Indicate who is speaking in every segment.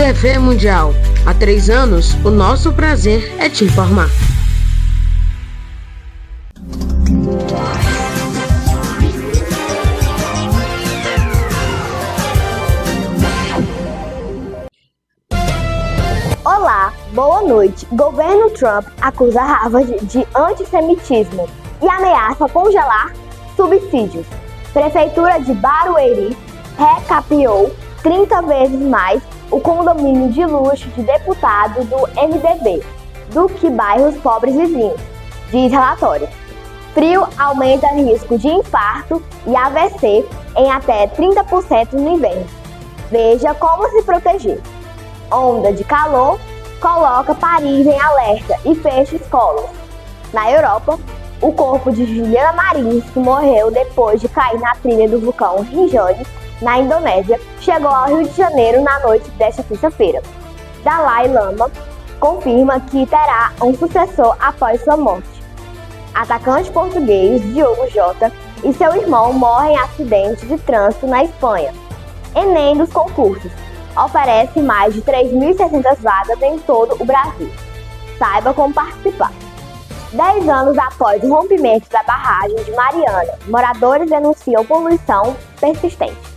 Speaker 1: TV Mundial. Há 3 anos, o nosso prazer é te informar.
Speaker 2: Olá, boa noite. Governo Trump acusa Harvard de antissemitismo e ameaça congelar subsídios. Prefeitura de Barueri recapeou 30 vezes mais o condomínio de luxo de deputado do MDB do que bairros pobres vizinhos, diz relatório. Frio aumenta risco de infarto e AVC em até 30% no inverno. Veja como se proteger. Onda de calor coloca Paris em alerta e fecha escolas. Na Europa, o corpo de Juliana Marins, que morreu depois de cair na trilha do vulcão Rinjani, na Indonésia, chegou ao Rio de Janeiro na noite desta terça-feira. Dalai Lama confirma que terá um sucessor após sua morte. Atacante português Diogo Jota e seu irmão morrem em acidente de trânsito na Espanha. Enem dos concursos oferece mais de 3.600 vagas em todo o Brasil. Saiba como participar. 10 anos após o rompimento da barragem de Mariana, moradores denunciam poluição persistente.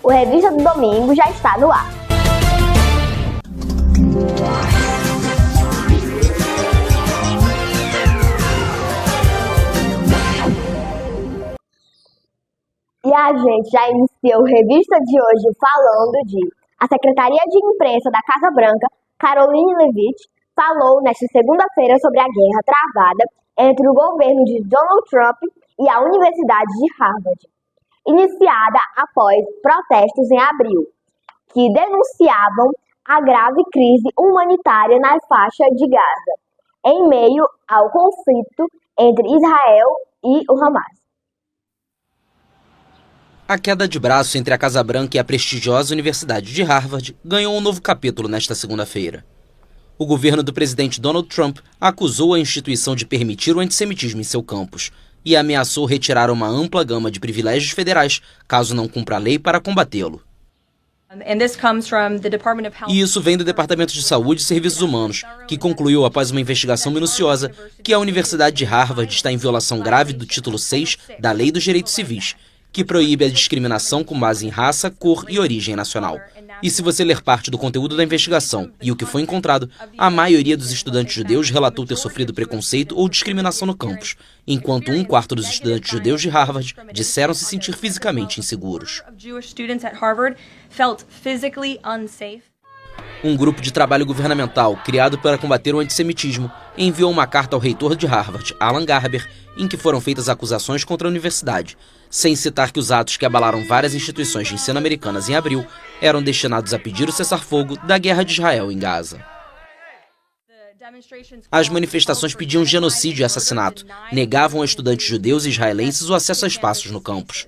Speaker 2: O Revista do Domingo já está no ar. E a gente já iniciou o Revista de hoje falando de... A Secretaria de Imprensa da Casa Branca, Caroline Leavitt, falou nesta segunda-feira sobre a guerra travada entre o governo de Donald Trump e a Universidade de Harvard, iniciada após protestos em abril, que denunciavam a grave crise humanitária na faixa de Gaza, em meio ao conflito entre Israel e o Hamas.
Speaker 3: A queda de braço entre a Casa Branca e a prestigiosa Universidade de Harvard ganhou um novo capítulo nesta segunda-feira. O governo do presidente Donald Trump acusou a instituição de permitir o antissemitismo em seu campus e ameaçou retirar uma ampla gama de privilégios federais caso não cumpra a lei para combatê-lo. E isso vem do Departamento de Saúde e Serviços Humanos, que concluiu após uma investigação minuciosa que a Universidade de Harvard está em violação grave do título 6 da Lei dos Direitos Civis, que proíbe a discriminação com base em raça, cor e origem nacional. E se você ler parte do conteúdo da investigação e o que foi encontrado, a maioria dos estudantes judeus relatou ter sofrido preconceito ou discriminação no campus, enquanto 1/4 dos estudantes judeus de Harvard disseram se sentir fisicamente inseguros. Um grupo de trabalho governamental, criado para combater o antissemitismo, enviou uma carta ao reitor de Harvard, Alan Garber, em que foram feitas acusações contra a universidade, sem citar que os atos que abalaram várias instituições de ensino americanas em abril eram destinados a pedir o cessar-fogo da guerra de Israel em Gaza. As manifestações pediam genocídio e assassinato, negavam a estudantes judeus e israelenses o acesso a espaços no campus.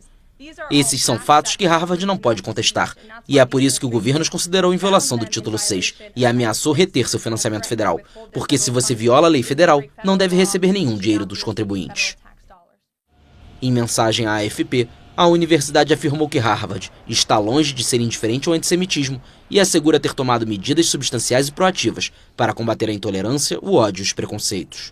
Speaker 3: Esses são fatos que Harvard não pode contestar, e é por isso que o governo os considerou em violação do título 6 e ameaçou reter seu financiamento federal, porque se você viola a lei federal, não deve receber nenhum dinheiro dos contribuintes. Em mensagem à AFP, a universidade afirmou que Harvard está longe de ser indiferente ao antissemitismo e assegura ter tomado medidas substanciais e proativas para combater a intolerância, o ódio e os preconceitos.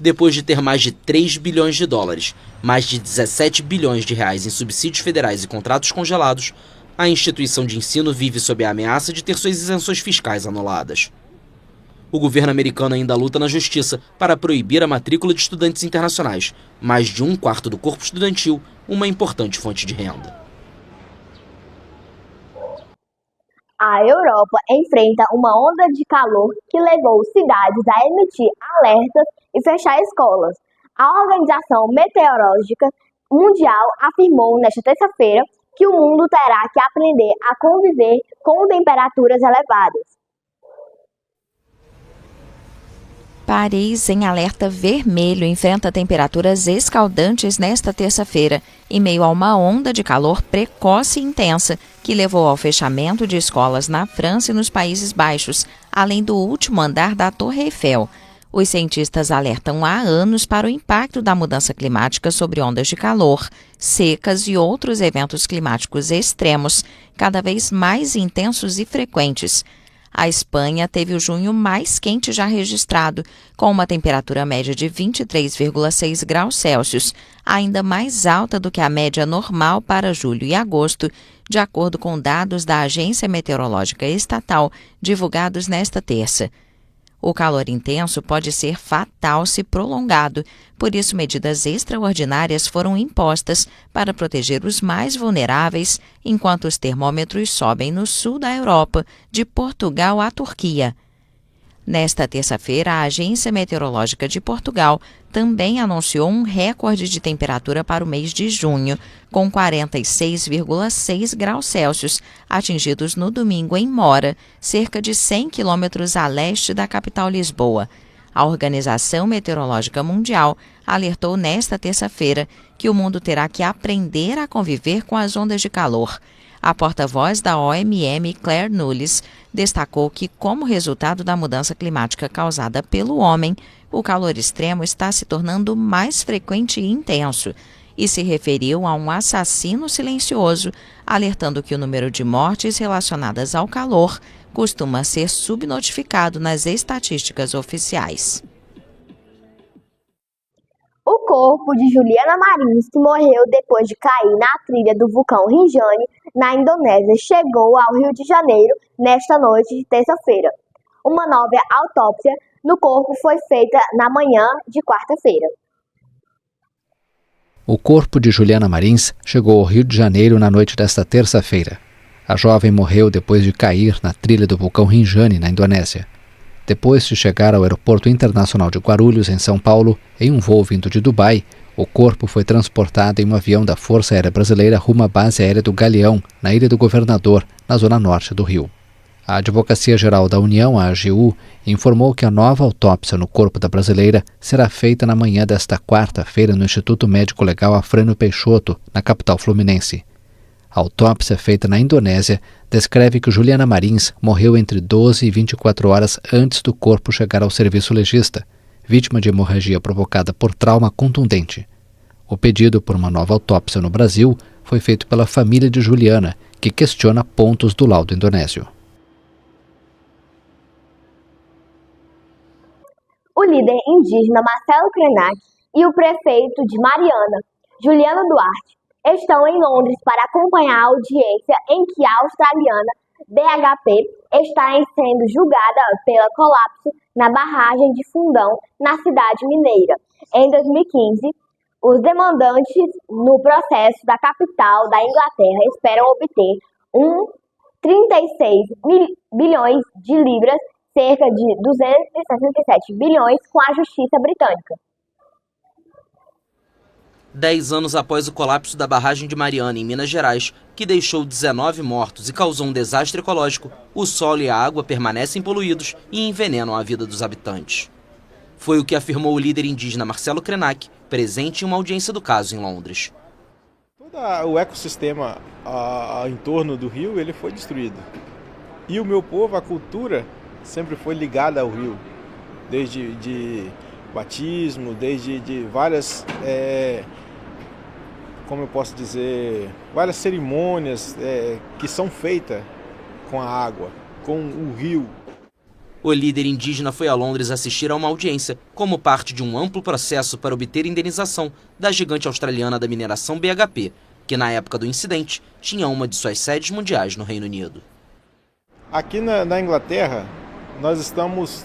Speaker 3: Depois de ter mais de 3 bilhões de dólares, mais de 17 bilhões de reais em subsídios federais e contratos congelados, a instituição de ensino vive sob a ameaça de ter suas isenções fiscais anuladas. O governo americano ainda luta na justiça para proibir a matrícula de estudantes internacionais, mais de 1/4 do corpo estudantil, uma importante fonte de renda.
Speaker 2: A Europa enfrenta uma onda de calor que levou cidades a emitir alertas e fechar escolas. A Organização Meteorológica Mundial afirmou nesta terça-feira que o mundo terá que aprender a conviver com temperaturas elevadas.
Speaker 4: Paris, em alerta vermelho, enfrenta temperaturas escaldantes nesta terça-feira, em meio a uma onda de calor precoce e intensa, que levou ao fechamento de escolas na França e nos Países Baixos, além do último andar da Torre Eiffel. Os cientistas alertam há anos para o impacto da mudança climática sobre ondas de calor, secas e outros eventos climáticos extremos, cada vez mais intensos e frequentes. A Espanha teve o junho mais quente já registrado, com uma temperatura média de 23,6 graus Celsius, ainda mais alta do que a média normal para julho e agosto, de acordo com dados da Agência Meteorológica Estatal divulgados nesta terça. O calor intenso pode ser fatal se prolongado, por isso medidas extraordinárias foram impostas para proteger os mais vulneráveis, enquanto os termômetros sobem no sul da Europa, de Portugal à Turquia. Nesta terça-feira, a Agência Meteorológica de Portugal também anunciou um recorde de temperatura para o mês de junho, com 46,6 graus Celsius, atingidos no domingo em Mora, cerca de 100 quilômetros a leste da capital Lisboa. A Organização Meteorológica Mundial alertou nesta terça-feira que o mundo terá que aprender a conviver com as ondas de calor. A porta-voz da OMM, Claire Nulis, destacou que, como resultado da mudança climática causada pelo homem, o calor extremo está se tornando mais frequente e intenso, e se referiu a um assassino silencioso, alertando que o número de mortes relacionadas ao calor costuma ser subnotificado nas estatísticas oficiais.
Speaker 2: O corpo de Juliana Marins, que morreu depois de cair na trilha do vulcão Rinjani, na Indonésia, chegou ao Rio de Janeiro nesta noite de terça-feira. Uma nova autópsia no corpo foi feita na manhã de quarta-feira.
Speaker 5: O corpo de Juliana Marins chegou ao Rio de Janeiro na noite desta terça-feira. A jovem morreu depois de cair na trilha do vulcão Rinjani, na Indonésia. Depois de chegar ao Aeroporto Internacional de Guarulhos, em São Paulo, em um voo vindo de Dubai, o corpo foi transportado em um avião da Força Aérea Brasileira rumo à base aérea do Galeão, na Ilha do Governador, na zona norte do Rio. A Advocacia Geral da União, a AGU, informou que a nova autópsia no corpo da brasileira será feita na manhã desta quarta-feira no Instituto Médico Legal Afrânio Peixoto, na capital fluminense. A autópsia feita na Indonésia descreve que Juliana Marins morreu entre 12 e 24 horas antes do corpo chegar ao serviço legista, vítima de hemorragia provocada por trauma contundente. O pedido por uma nova autópsia no Brasil foi feito pela família de Juliana, que questiona pontos do laudo indonésio.
Speaker 2: O líder indígena Marcelo Krenak e o prefeito de Mariana, Juliano Duarte, estão em Londres para acompanhar a audiência em que a australiana BHP está sendo julgada pelo colapso na barragem de Fundão, na cidade mineira. Em 2015, os demandantes no processo da capital da Inglaterra esperam obter 36 bilhões de libras, cerca de 267 bilhões, com a justiça britânica.
Speaker 3: 10 anos após o colapso da barragem de Mariana, em Minas Gerais, que deixou 19 mortos e causou um desastre ecológico, o solo e a água permanecem poluídos e envenenam a vida dos habitantes. Foi o que afirmou o líder indígena Marcelo Krenak, presente em uma audiência do caso em Londres.
Speaker 6: Todo o ecossistema em torno do rio ele foi destruído. E o meu povo, a cultura, sempre foi ligada ao rio, desde de batismo, desde de várias, como eu posso dizer, várias cerimônias que são feitas com a água, com o rio.
Speaker 3: O líder indígena foi a Londres assistir a uma audiência como parte de um amplo processo para obter indenização da gigante australiana da mineração BHP, que na época do incidente tinha uma de suas sedes mundiais no Reino Unido.
Speaker 6: Aqui na Inglaterra, nós estamos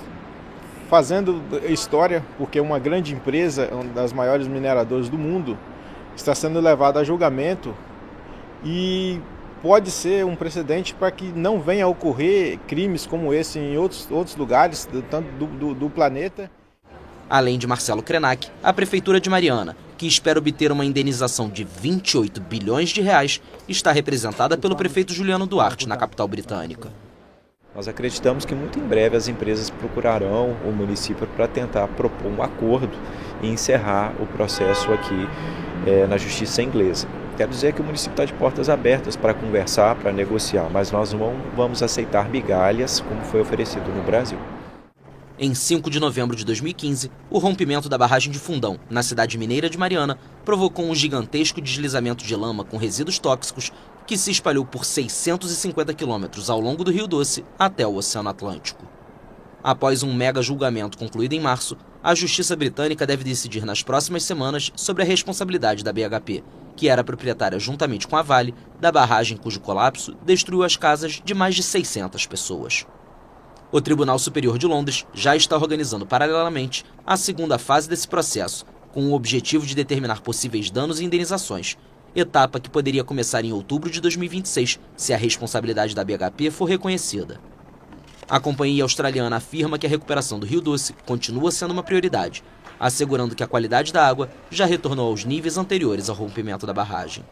Speaker 6: fazendo história porque uma grande empresa, uma das maiores mineradoras do mundo, está sendo levada a julgamento e pode ser um precedente para que não venha a ocorrer crimes como esse em outros lugares do planeta.
Speaker 3: Além de Marcelo Krenak, a Prefeitura de Mariana, que espera obter uma indenização de 28 bilhões de reais, está representada pelo prefeito Juliano Duarte, na capital britânica.
Speaker 7: Nós acreditamos que muito em breve as empresas procurarão o município para tentar propor um acordo e encerrar o processo aqui na justiça inglesa. Quero dizer que o município está de portas abertas para conversar, para negociar, mas nós não vamos aceitar migalhas como foi oferecido no Brasil.
Speaker 3: Em 5 de novembro de 2015, o rompimento da barragem de Fundão, na cidade mineira de Mariana, provocou um gigantesco deslizamento de lama com resíduos tóxicos que se espalhou por 650 quilômetros ao longo do Rio Doce até o Oceano Atlântico. Após um mega julgamento concluído em março, a Justiça Britânica deve decidir nas próximas semanas sobre a responsabilidade da BHP, que era proprietária juntamente com a Vale da barragem cujo colapso destruiu as casas de mais de 600 pessoas. O Tribunal Superior de Londres já está organizando paralelamente a segunda fase desse processo, com o objetivo de determinar possíveis danos e indenizações, etapa que poderia começar em outubro de 2026, se a responsabilidade da BHP for reconhecida. A companhia australiana afirma que a recuperação do Rio Doce continua sendo uma prioridade, assegurando que a qualidade da água já retornou aos níveis anteriores ao rompimento da barragem.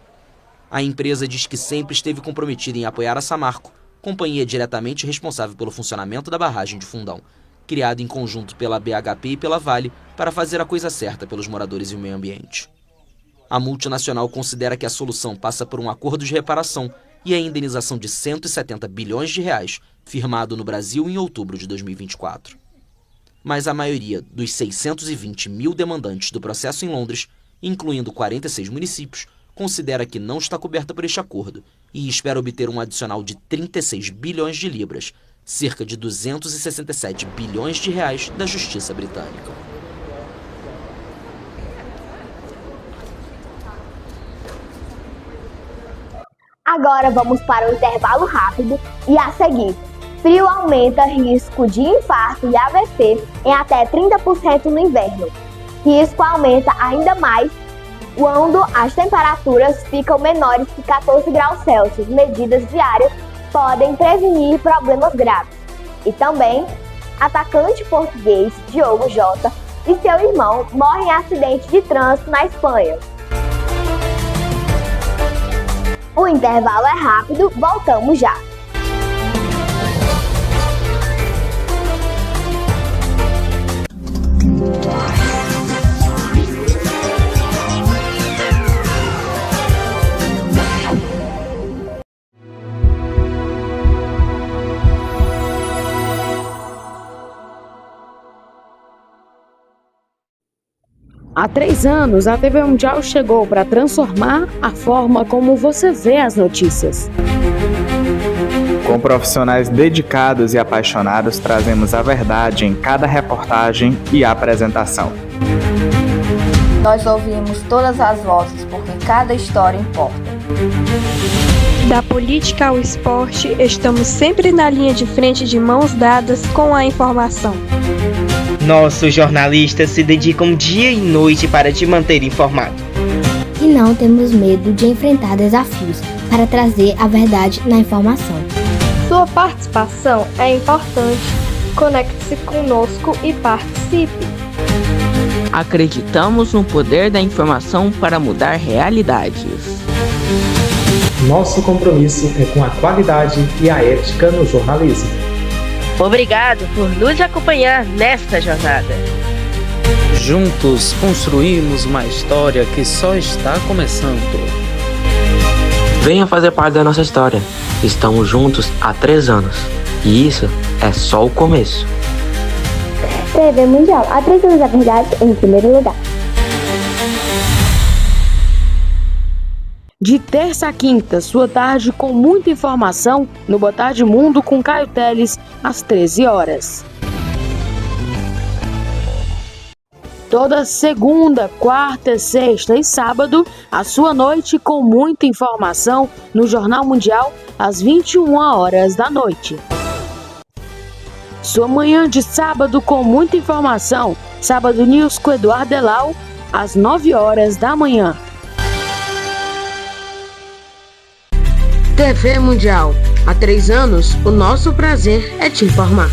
Speaker 3: A empresa diz que sempre esteve comprometida em apoiar a Samarco, companhia diretamente responsável pelo funcionamento da barragem de Fundão, criada em conjunto pela BHP e pela Vale para fazer a coisa certa pelos moradores e o meio ambiente. A multinacional considera que a solução passa por um acordo de reparação e a indenização de 170 bilhões de reais, firmado no Brasil em outubro de 2024. Mas a maioria dos 620 mil demandantes do processo em Londres, incluindo 46 municípios, considera que não está coberta por este acordo e espera obter um adicional de 36 bilhões de libras, cerca de 267 bilhões de reais da Justiça Britânica.
Speaker 2: Agora vamos para o intervalo rápido e a seguir. Frio aumenta risco de infarto e AVC em até 30% no inverno. Risco aumenta ainda mais quando as temperaturas ficam menores que 14 graus Celsius. Medidas diárias podem prevenir problemas graves. E também, atacante português Diogo Jota e seu irmão morrem em acidente de trânsito na Espanha. O intervalo é rápido, voltamos já.
Speaker 1: Há 3 anos, a TV Mundial chegou para transformar a forma como você vê as notícias.
Speaker 8: Com profissionais dedicados e apaixonados, trazemos a verdade em cada reportagem e apresentação.
Speaker 9: Nós ouvimos todas as vozes, porque cada história importa.
Speaker 10: Da política ao esporte, estamos sempre na linha de frente de mãos dadas com a informação.
Speaker 11: Nossos jornalistas se dedicam dia e noite para te manter informado.
Speaker 12: E não temos medo de enfrentar desafios para trazer a verdade na informação.
Speaker 10: Sua participação é importante. Conecte-se conosco e participe.
Speaker 13: Acreditamos no poder da informação para mudar realidades.
Speaker 14: Nosso compromisso é com a qualidade e a ética no jornalismo.
Speaker 15: Obrigado por nos acompanhar nesta jornada.
Speaker 16: Juntos construímos uma história que só está começando.
Speaker 17: Venha fazer parte da nossa história. Estamos juntos há 3 anos. E isso é só o começo.
Speaker 2: TV Mundial, há 3 anos a verdade em primeiro lugar.
Speaker 1: De terça a quinta, sua tarde com muita informação no Boa Tarde Mundo com Caio Teles, às 13 horas. Toda segunda, quarta, sexta e sábado, a sua noite com muita informação no Jornal Mundial, às 21 horas da noite. Sua manhã de sábado com muita informação, Sábado News com Eduardo Delau, às 9 horas da manhã. TV Mundial. Há 3 anos, o nosso prazer é te informar.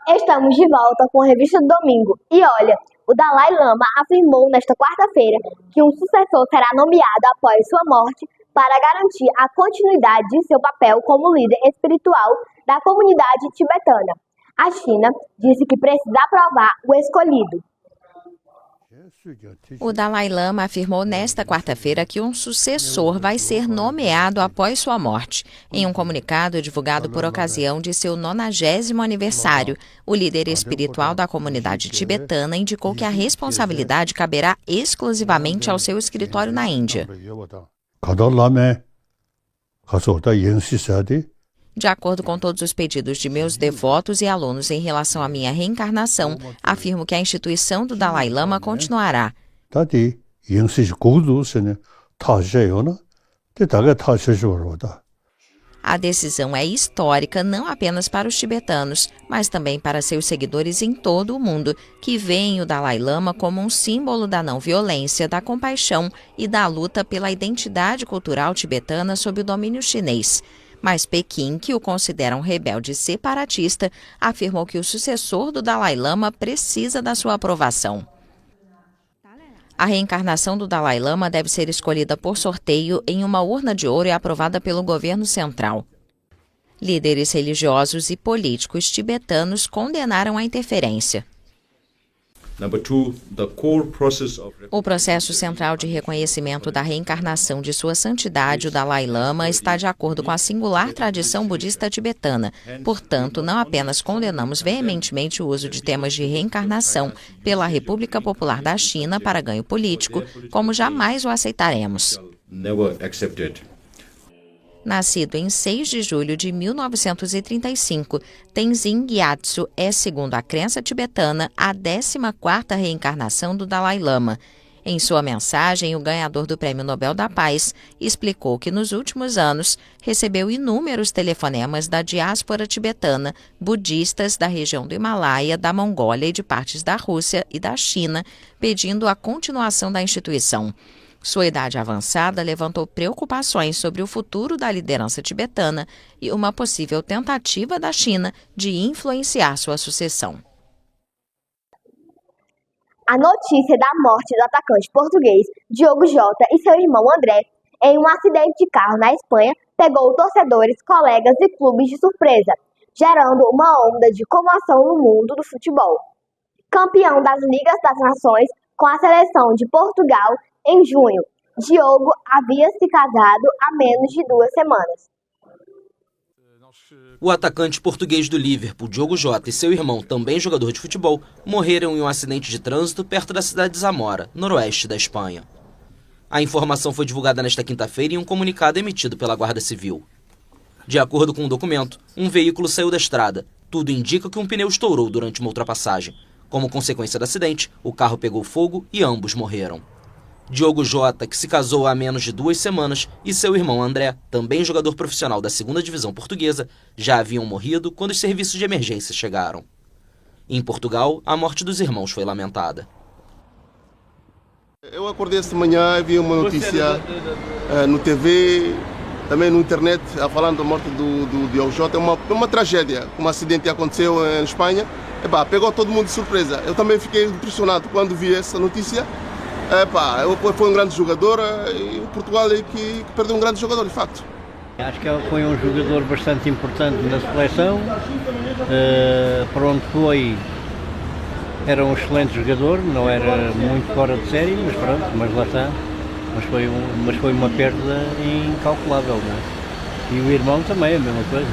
Speaker 2: Estamos de volta com a Revista do Domingo. E olha, o Dalai Lama afirmou nesta quarta-feira que um sucessor será nomeado após sua morte para garantir a continuidade de seu papel como líder espiritual da comunidade tibetana. A China disse que precisa aprovar o escolhido.
Speaker 4: O Dalai Lama afirmou nesta quarta-feira que um sucessor vai ser nomeado após sua morte. Em um comunicado divulgado por ocasião de seu 90º aniversário, o líder espiritual da comunidade tibetana indicou que a responsabilidade caberá exclusivamente ao seu escritório na Índia. De acordo com todos os pedidos de meus devotos e alunos em relação à minha reencarnação, afirmo que a instituição do Dalai Lama continuará. A decisão é histórica não apenas para os tibetanos, mas também para seus seguidores em todo o mundo, que veem o Dalai Lama como um símbolo da não violência, da compaixão e da luta pela identidade cultural tibetana sob o domínio chinês. Mas Pequim, que o considera um rebelde separatista, afirmou que o sucessor do Dalai Lama precisa da sua aprovação. A reencarnação do Dalai Lama deve ser escolhida por sorteio em uma urna de ouro e aprovada pelo governo central. Líderes religiosos e políticos tibetanos condenaram a interferência. O processo central de reconhecimento da reencarnação de Sua Santidade, o Dalai Lama, está de acordo com a singular tradição budista tibetana. Portanto, não apenas condenamos veementemente o uso de temas de reencarnação pela República Popular da China para ganho político, como jamais o aceitaremos. Nascido em 6 de julho de 1935, Tenzin Gyatso é, segundo a crença tibetana, a 14ª reencarnação do Dalai Lama. Em sua mensagem, o ganhador do Prêmio Nobel da Paz explicou que nos últimos anos recebeu inúmeros telefonemas da diáspora tibetana, budistas da região do Himalaia, da Mongólia e de partes da Rússia e da China, pedindo a continuação da instituição. Sua idade avançada levantou preocupações sobre o futuro da liderança tibetana e uma possível tentativa da China de influenciar sua sucessão.
Speaker 2: A notícia da morte do atacante português Diogo Jota e seu irmão André em um acidente de carro na Espanha pegou torcedores, colegas e clubes de surpresa, gerando uma onda de comoção no mundo do futebol. Campeão das Ligas das Nações com a seleção de Portugal em junho, Diogo havia se casado há menos de 2 semanas.
Speaker 3: O atacante português do Liverpool, Diogo Jota, e seu irmão, também jogador de futebol, morreram em um acidente de trânsito perto da cidade de Zamora, noroeste da Espanha. A informação foi divulgada nesta quinta-feira em um comunicado emitido pela Guarda Civil. De acordo com o documento, um veículo saiu da estrada. Tudo indica que um pneu estourou durante uma ultrapassagem. Como consequência do acidente, o carro pegou fogo e ambos morreram. Diogo Jota, que se casou há menos de 2 semanas, e seu irmão André, também jogador profissional da 2ª Divisão Portuguesa, já haviam morrido quando os serviços de emergência chegaram. Em Portugal, a morte dos irmãos foi lamentada.
Speaker 18: Eu acordei esta manhã e vi uma notícia no TV, também na internet, falando da morte do Diogo Jota. É uma tragédia, um acidente que aconteceu em Espanha. Pegou todo mundo de surpresa. Eu também fiquei impressionado quando vi essa notícia. Foi um grande jogador e o Portugal é que perdeu um grande jogador, de facto.
Speaker 19: Acho que foi um jogador bastante importante na seleção. Para onde foi, era um excelente jogador, não era muito fora de série, mas pronto, mas lá está. Mas foi uma perda incalculável, não é? E o irmão também, a mesma coisa.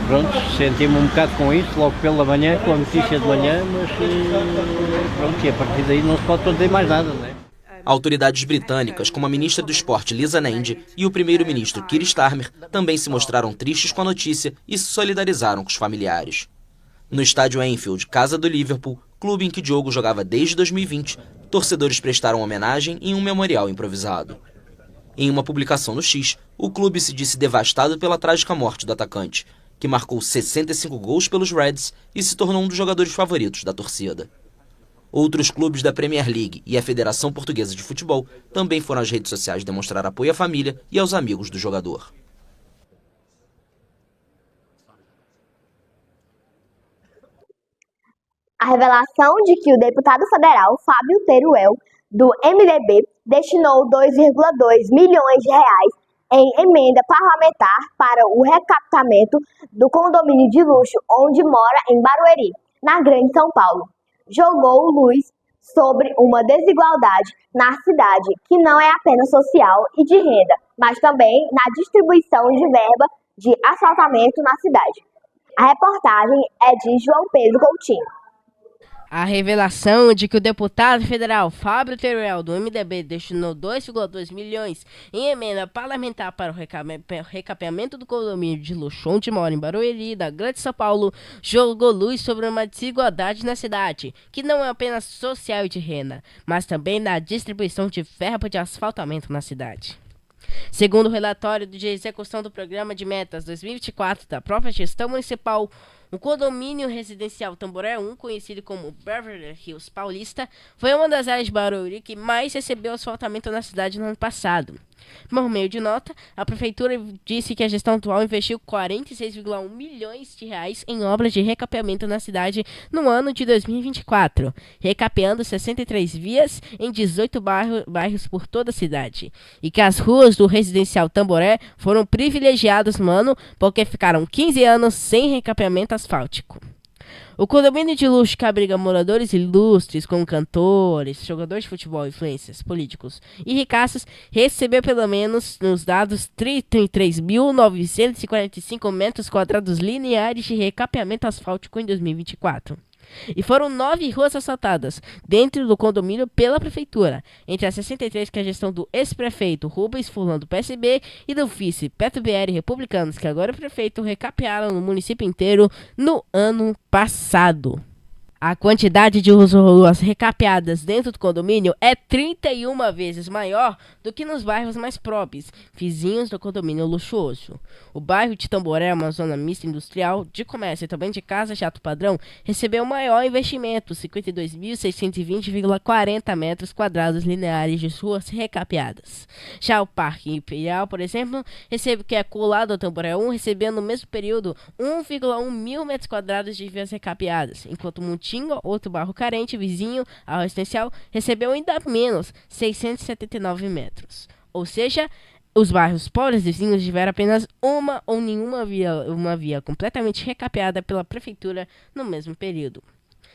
Speaker 19: Pronto, senti-me um bocado com isso, logo pela manhã, com a notícia de manhã, mas pronto, e a partir daí não se pode fazer mais nada, não é?
Speaker 3: Autoridades britânicas, como a ministra do Esporte Lisa Nandy e o primeiro-ministro Keir Starmer, também se mostraram tristes com a notícia e se solidarizaram com os familiares. No estádio Anfield, casa do Liverpool, clube em que Diogo jogava desde 2020, torcedores prestaram homenagem em um memorial improvisado. Em uma publicação no X, o clube se disse devastado pela trágica morte do atacante, que marcou 65 gols pelos Reds e se tornou um dos jogadores favoritos da torcida. Outros clubes da Premier League e a Federação Portuguesa de Futebol também foram às redes sociais demonstrar apoio à família e aos amigos do jogador.
Speaker 2: A revelação de que o deputado federal Fábio Teruel, do MDB, destinou 2,2 milhões de reais em emenda parlamentar para o recapeamento do condomínio de luxo onde mora em Barueri, na Grande São Paulo. Jogou luz sobre uma desigualdade na cidade, que não é apenas social e de renda, mas também na distribuição de verba de asfaltamento na cidade. A reportagem é de João Pedro Coutinho.
Speaker 15: A revelação de que o deputado federal Fábio Teruel, do MDB, destinou 2,2 milhões em emenda parlamentar para o recapeamento do condomínio de luxo onde mora em Barueri, da Grande São Paulo, jogou luz sobre uma desigualdade na cidade, que não é apenas social e de renda, mas também na distribuição de verba de asfaltamento na cidade. Segundo o relatório de execução do Programa de Metas 2024 da própria gestão municipal, o condomínio residencial Tamboré 1, conhecido como Beverly Hills Paulista, foi uma das áreas de Barueri que mais recebeu asfaltamento na cidade no ano passado. Por meio de nota, a prefeitura disse que a gestão atual investiu 46,1 milhões de reais em obras de recapeamento na cidade no ano de 2024, recapeando 63 vias em 18 bairros por toda a cidade, e que as ruas do residencial Tamboré foram privilegiadas no ano porque ficaram 15 anos sem recapeamento asfáltico. O condomínio de luxo que abriga moradores ilustres como cantores, jogadores de futebol, influencers, políticos e ricaços recebeu pelo menos, nos dados, 33.945 metros quadrados lineares de recapeamento asfáltico em 2024. E foram 9 ruas asfaltadas dentro do condomínio pela prefeitura, entre as 63 que a gestão do ex-prefeito Rubens Furlan do PSB e do vice Beto BR Republicanos, que agora é prefeito, recapearam no município inteiro no ano passado. A quantidade de ruas recapeadas dentro do condomínio é 31 vezes maior do que nos bairros mais próximos, vizinhos do condomínio luxuoso. O bairro de Tamboré é uma zona mista industrial, de comércio e também de casas de alto padrão, recebeu maior investimento, 52.620,40 metros quadrados lineares de ruas recapeadas. Já o Parque Imperial, por exemplo, que é colado ao Tamboré 1, recebeu no mesmo período 1,1 mil metros quadrados de vias recapeadas, enquanto Montinho, outro bairro carente vizinho ao residencial, recebeu ainda menos, 679 metros. Ou seja, os bairros pobres vizinhos tiveram apenas uma ou nenhuma via completamente recapeada pela prefeitura no mesmo período.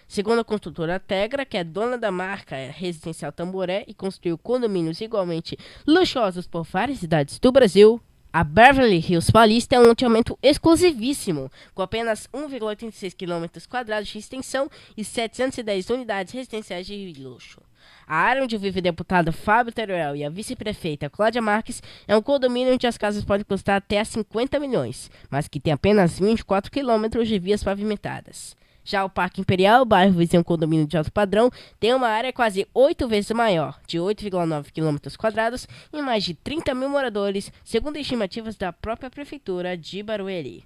Speaker 15: Segundo a construtora Tegra, que é dona da marca residencial Tamboré e construiu condomínios igualmente luxuosos por várias cidades do Brasil, a Beverly Hills Paulista é um loteamento exclusivíssimo, com apenas 1,86 km² de extensão e 710 unidades residenciais de luxo. A área onde vive o deputado Fábio Teruel e a vice-prefeita Cláudia Marques é um condomínio onde as casas podem custar até 50 milhões, mas que tem apenas 24 km de vias pavimentadas. Já o Parque Imperial, bairro vizinho um condomínio de alto padrão, tem uma área quase 8 vezes maior, de 8,9 km² e mais de 30 mil moradores, segundo estimativas da própria prefeitura de Barueri.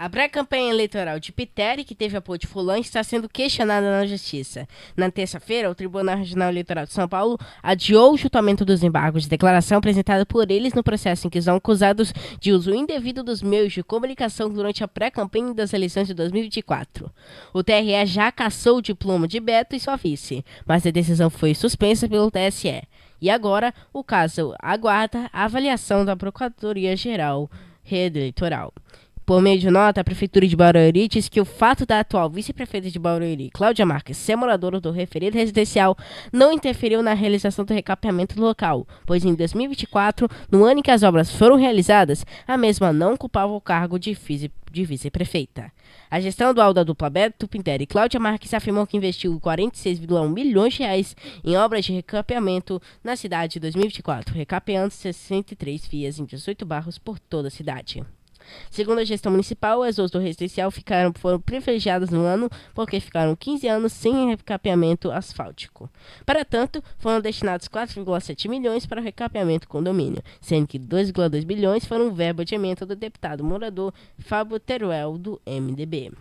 Speaker 15: A pré-campanha eleitoral de Pitteri, que teve apoio de Fullan, está sendo questionada na Justiça. Na terça-feira, o Tribunal Regional Eleitoral de São Paulo adiou o julgamento dos embargos de declaração apresentado por eles no processo em que são acusados de uso indevido dos meios de comunicação durante a pré-campanha das eleições de 2024. O TRE já cassou o diploma de Beto e sua vice, mas a decisão foi suspensa pelo TSE. E agora, o caso aguarda a avaliação da Procuradoria-Geral Eleitoral. Por meio de nota, a Prefeitura de Barueri diz que o fato da atual vice-prefeita de Barueri, Cláudia Marques, ser moradora do referido residencial, não interferiu na realização do recapeamento do local, pois em 2024, no ano em que as obras foram realizadas, a mesma não ocupava o cargo de vice-prefeita. A gestão atual da dupla Beto Pitteri e Cláudia Marques afirmou que investiu 46,1 milhões de reais em obras de recapeamento na cidade em 2024, recapeando 63 vias em 18 bairros por toda a cidade. Segundo a gestão municipal, as ruas do residencial foram privilegiadas no ano porque ficaram 15 anos sem recapeamento asfáltico. Para tanto, foram destinados 4,7 milhões para o recapeamento do condomínio, sendo que 2,2 bilhões foram verba de emenda do deputado morador Fábio Teruel, do MDB.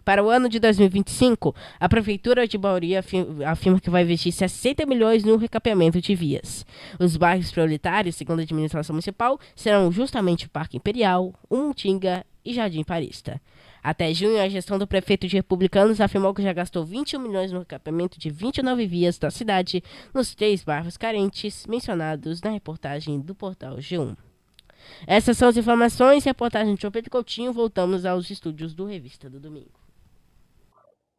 Speaker 15: Para o ano de 2025, a Prefeitura de Barueri afirma que vai investir 60 milhões no recapeamento de vias. Os bairros prioritários, segundo a administração municipal, serão justamente o Parque Imperial, Umuntinga e Jardim Paulista. Até junho, a gestão do prefeito de Republicanos afirmou que já gastou 21 milhões no recapeamento de 29 vias da cidade, nos 3 bairros carentes mencionados na reportagem do portal G1. Essas são as informações. Reportagem de João Pedro Coutinho. Voltamos aos estúdios do Revista do Domingo.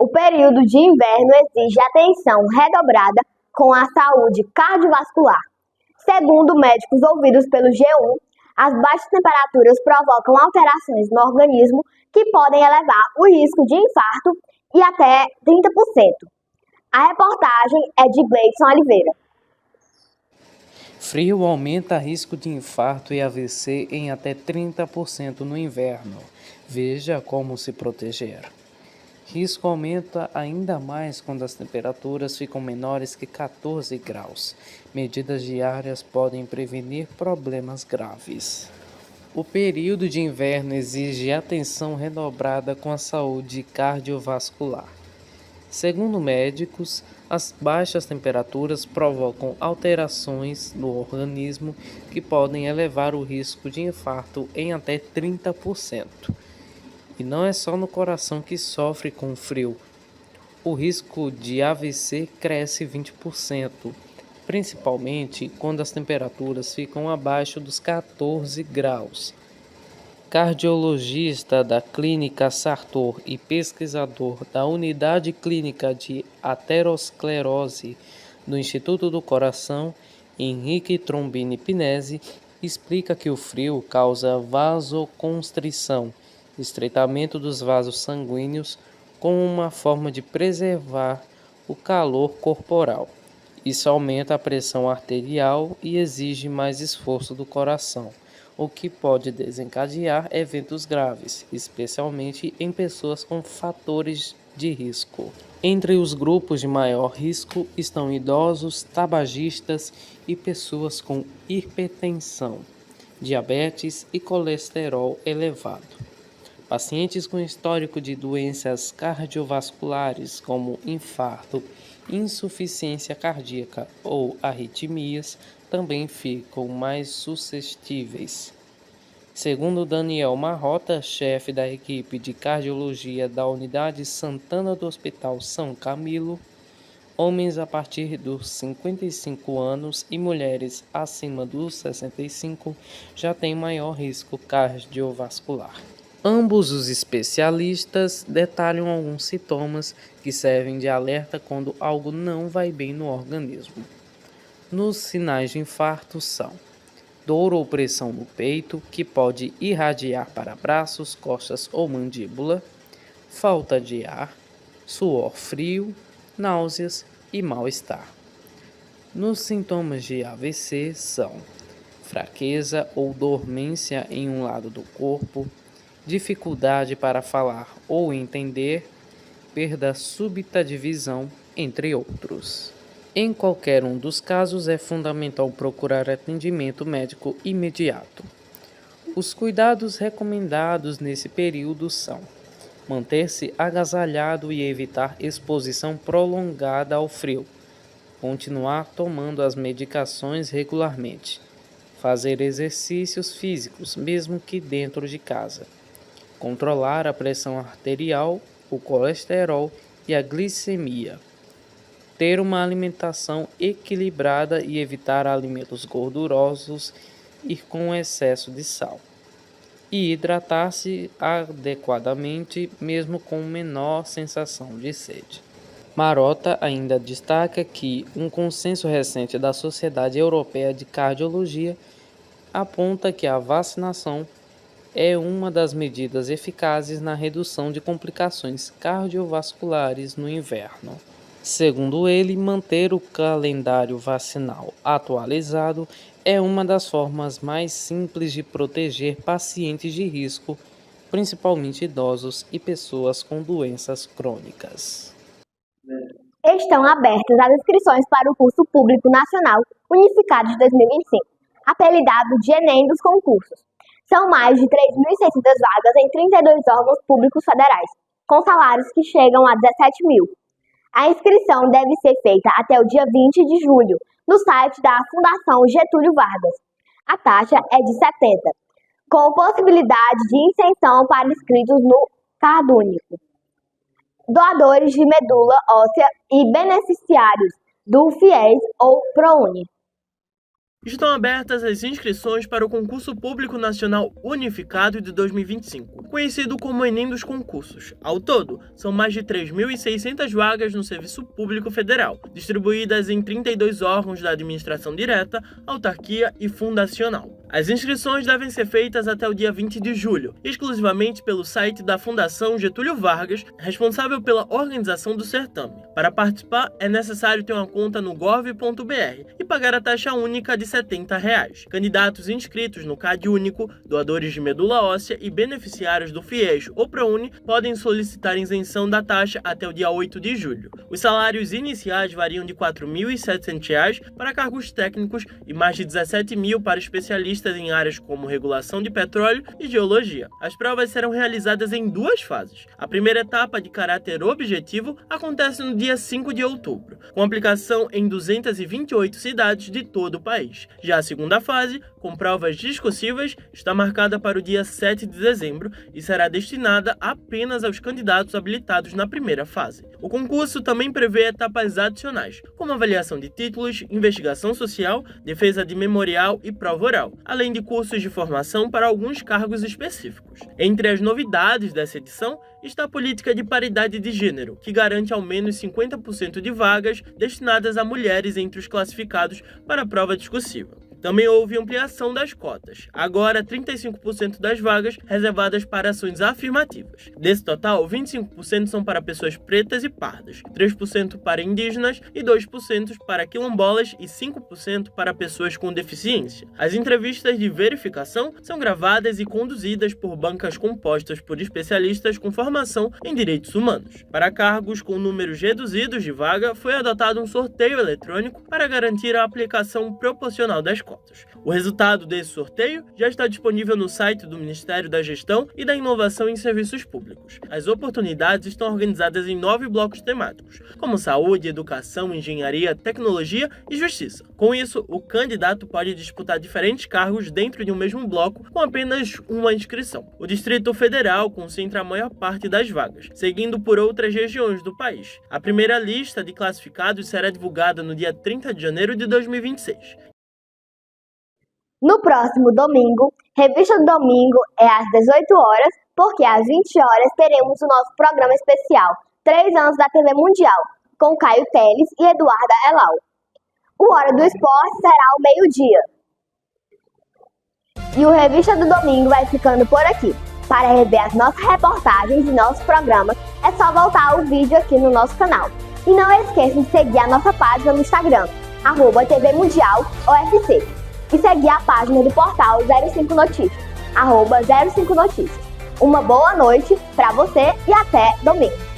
Speaker 2: O período de inverno exige atenção redobrada com a saúde cardiovascular. Segundo médicos ouvidos pelo G1, as baixas temperaturas provocam alterações no organismo que podem elevar o risco de infarto e até 30%. A reportagem é de Gleidson Oliveira.
Speaker 16: Frio aumenta risco de infarto e AVC em até 30% no inverno. Veja como se proteger. Risco aumenta ainda mais quando as temperaturas ficam menores que 14 graus. Medidas diárias podem prevenir problemas graves. O período de inverno exige atenção redobrada com a saúde cardiovascular. Segundo médicos, as baixas temperaturas provocam alterações no organismo que podem elevar o risco de infarto em até 30%. E não é só no coração que sofre com o frio. O risco de AVC cresce 20%, principalmente quando as temperaturas ficam abaixo dos 14 graus. Cardiologista da Clínica Sartor e pesquisador da Unidade Clínica de Aterosclerose do Instituto do Coração, Henrique Trombini Pinesi, explica que o frio causa vasoconstrição, estreitamento dos vasos sanguíneos, como uma forma de preservar o calor corporal. Isso aumenta a pressão arterial e exige mais esforço do coração, o que pode desencadear eventos graves, especialmente em pessoas com fatores de risco. Entre os grupos de maior risco estão idosos, tabagistas e pessoas com hipertensão, diabetes e colesterol elevado. Pacientes com histórico de doenças cardiovasculares como infarto, insuficiência cardíaca ou arritmias também ficam mais suscetíveis. Segundo Daniel Marrota, chefe da equipe de cardiologia da Unidade Santana do Hospital São Camilo, homens a partir dos 55 anos e mulheres acima dos 65 já têm maior risco cardiovascular. Ambos os especialistas detalham alguns sintomas que servem de alerta quando algo não vai bem no organismo. Nos sinais de infarto são dor ou pressão no peito, que pode irradiar para braços, costas ou mandíbula, falta de ar, suor frio, náuseas e mal-estar. Nos sintomas de AVC são fraqueza ou dormência em um lado do corpo, dificuldade para falar ou entender, perda súbita de visão, entre outros. Em qualquer um dos casos, é fundamental procurar atendimento médico imediato. Os cuidados recomendados nesse período são manter-se agasalhado e evitar exposição prolongada ao frio, continuar tomando as medicações regularmente, fazer exercícios físicos, mesmo que dentro de casa, controlar a pressão arterial, o colesterol e a glicemia, ter uma alimentação equilibrada e evitar alimentos gordurosos e com excesso de sal, e hidratar-se adequadamente, mesmo com menor sensação de sede. Marrota ainda destaca que um consenso recente da Sociedade Europeia de Cardiologia aponta que a vacinação é uma das medidas eficazes na redução de complicações cardiovasculares no inverno. Segundo ele, manter o calendário vacinal atualizado é uma das formas mais simples de proteger pacientes de risco, principalmente idosos e pessoas com doenças crônicas.
Speaker 2: Estão abertas as inscrições para o curso Público Nacional Unificado de 2025, apelidado de Enem dos concursos. São mais de 3.600 vagas em 32 órgãos públicos federais, com salários que chegam a 17 mil. A inscrição deve ser feita até o dia 20 de julho, no site da Fundação Getúlio Vargas. A taxa é de R$ 70, com possibilidade de isenção para inscritos no CardÚnico, doadores de medula óssea e beneficiários do FIES ou ProUni.
Speaker 20: Estão abertas as inscrições para o Concurso Público Nacional Unificado de 2025, conhecido como Enem dos Concursos. Ao todo, são mais de 3.600 vagas no Serviço Público Federal, distribuídas em 32 órgãos da administração direta, autarquia e fundacional. As inscrições devem ser feitas até o dia 20 de julho, exclusivamente pelo site da Fundação Getúlio Vargas, responsável pela organização do certame. Para participar, é necessário ter uma conta no gov.br e pagar a taxa única de R$ 70. Candidatos inscritos no CadÚnico, doadores de medula óssea e beneficiários do FIES ou ProUni podem solicitar isenção da taxa até o dia 8 de julho. Os salários iniciais variam de R$ 4.700 para cargos técnicos e mais de R$ 17.000 para especialistas em áreas como regulação de petróleo e geologia. As provas serão realizadas em 2 fases. A primeira etapa, de caráter objetivo, acontece no dia 5 de outubro, com aplicação em 228 cidades de todo o país. Já a segunda fase, com provas discursivas, está marcada para o dia 7 de dezembro e será destinada apenas aos candidatos habilitados na primeira fase. O concurso também prevê etapas adicionais, como avaliação de títulos, investigação social, defesa de memorial e prova oral, além de cursos de formação para alguns cargos específicos. Entre as novidades dessa edição está a política de paridade de gênero, que garante ao menos 50% de vagas destinadas a mulheres entre os classificados para a prova discursiva. Também houve ampliação das cotas. Agora, 35% das vagas reservadas para ações afirmativas. Desse total, 25% são para pessoas pretas e pardas, 3% para indígenas e 2% para quilombolas e 5% para pessoas com deficiência. As entrevistas de verificação são gravadas e conduzidas por bancas compostas por especialistas com formação em direitos humanos. Para cargos com números reduzidos de vaga, foi adotado um sorteio eletrônico para garantir a aplicação proporcional das cotas. O resultado desse sorteio já está disponível no site do Ministério da Gestão e da Inovação em Serviços Públicos. As oportunidades estão organizadas em 9 blocos temáticos, como saúde, educação, engenharia, tecnologia e justiça. Com isso, o candidato pode disputar diferentes cargos dentro de um mesmo bloco com apenas uma inscrição. O Distrito Federal concentra a maior parte das vagas, seguindo por outras regiões do país. A primeira lista de classificados será divulgada no dia 30 de janeiro de 2026.
Speaker 2: No próximo domingo, Revista do Domingo é às 18 horas, porque às 20 horas teremos o nosso programa especial 3 anos da TV Mundial, com Caio Teles e Eduarda Elau. O Hora do Esporte será ao meio-dia. E o Revista do Domingo vai ficando por aqui. Para rever as nossas reportagens e nossos programas, é só voltar ao vídeo aqui no nosso canal. E não esqueça de seguir a nossa página no Instagram, @TV Mundial OFC. E seguir a página do portal 05 Notícias, @05 Notícias. Uma boa noite para você e até domingo.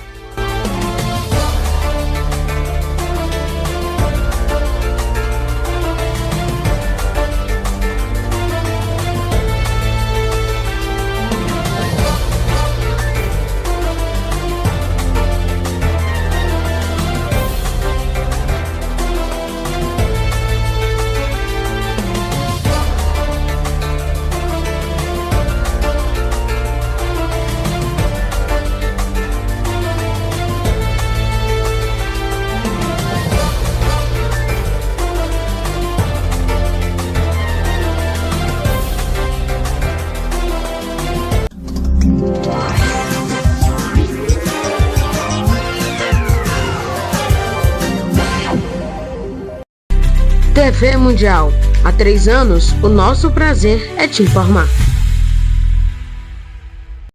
Speaker 1: TV Mundial. Há 3 anos, o nosso prazer é te informar.